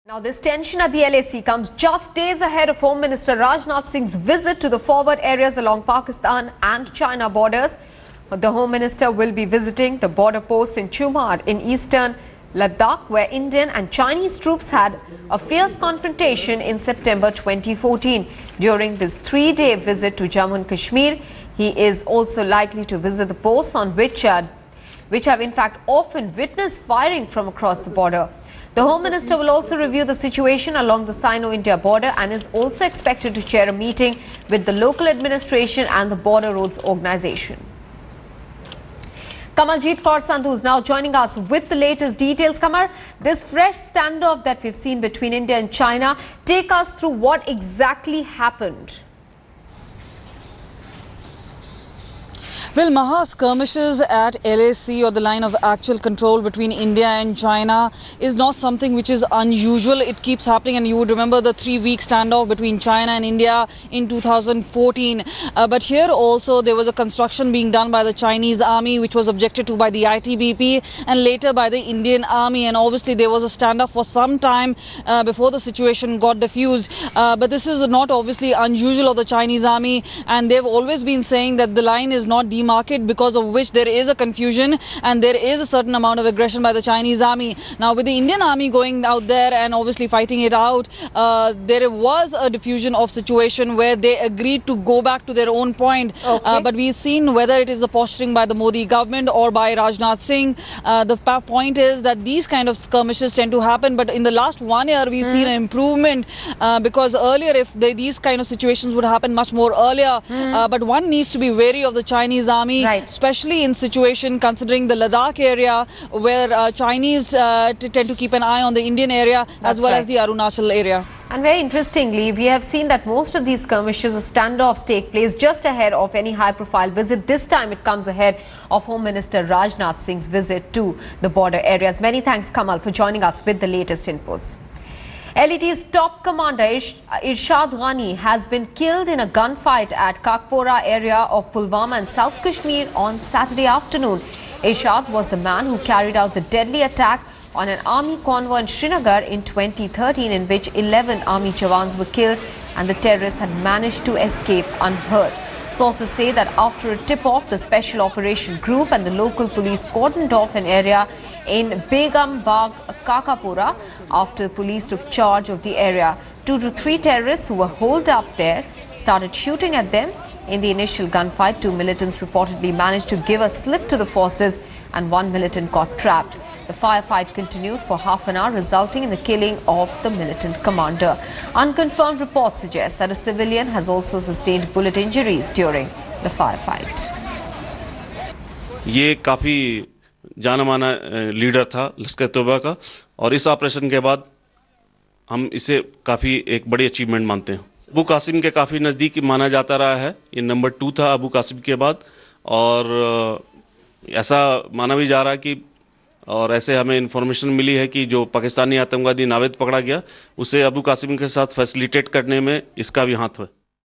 Now, this tension at the LAC comes just days ahead of Home Minister Rajnath Singh's visit to the forward areas along Pakistan and China borders. The Home Minister will be visiting the border posts in Chumar in eastern Ladakh, where Indian and Chinese troops had a fierce confrontation in September 2014. During this three-day visit to Jammu and Kashmir, he is also likely to visit the posts on which have in fact often witnessed firing from across the border. The Home Minister will also review the situation along the Sino-India border and is also expected to chair a meeting with the local administration and the Border Roads Organization. Kamaljeet Kaur Sandhu is now joining us with the latest details. Kamar, this fresh standoff that we've seen between India and China, take us through what exactly happened. Well, Maha, skirmishes at LAC, or the line of actual control between India and China, is not something which is unusual. It keeps happening, and you would remember the 3-week standoff between China and India in 2014. But here also there was a construction being done by the Chinese army, which was objected to by the ITBP and later by the Indian army. And obviously there was a standoff for some time before the situation got diffused. But this is not obviously unusual of the Chinese army, and they've always been saying that the line is not demarcated, because of which there is a confusion and there is a certain amount of aggression by the Chinese army. Now, with the Indian army going out there and obviously fighting it out, there was a diffusion of situation where they agreed to go back to their own point. Okay. But we've seen whether it is the posturing by the Modi government or by Rajnath Singh, the point is that these kind of skirmishes tend to happen. But in the last 1 year, we've seen an improvement, because earlier if these kind of situations would happen much more earlier, but one needs to be wary of the Chinese army, right, especially in situation considering the Ladakh area, where Chinese tend to keep an eye on the Indian area. That's as well as the Arunachal area. And very interestingly, we have seen that most of these skirmishes or standoffs take place just ahead of any high-profile visit. This time it comes ahead of Home Minister Rajnath Singh's visit to the border areas. Many thanks, Kamal, for joining us with the latest inputs. LET's top commander Irshad Ghani has been killed in a gunfight at Kakpora area of Pulwama in South Kashmir on Saturday afternoon. Irshad was the man who carried out the deadly attack on an army convoy in Srinagar in 2013, in which 11 army jawans were killed and the terrorists had managed to escape unhurt. Sources say that after a tip-off, the Special Operation Group and the local police cordoned off an area in Begum Bagh, Kakapura, after police took charge of the area. 2 to 3 terrorists who were holed up there started shooting at them. In the initial gunfight, 2 militants reportedly managed to give a slip to the forces and 1 militant got trapped. The firefight continued for half an hour, resulting in the killing of the militant commander. Unconfirmed reports suggest that a civilian has also sustained bullet injuries during the firefight. ये काफ़ी जाना माना leader था लश्कर तोयबा का, और इस operation के बाद हम इसे काफ़ी एक बड़ी अचीवमेंट मानते हैं। अबू कासिम के काफ़ी नज़दीक माना जाता रहा है। ये नंबर 2 था अबू कासिम के बाद, और ऐसा माना भी जा रहा है कि, और ऐसे हमें इन्फॉर्मेशन मिली है कि जो पाकिस्तानी आतंकवादी नावेद पकड़ा गया, उसे अबू कासिम के साथ फैसिलिटेट करने में इसका भी हाथ है।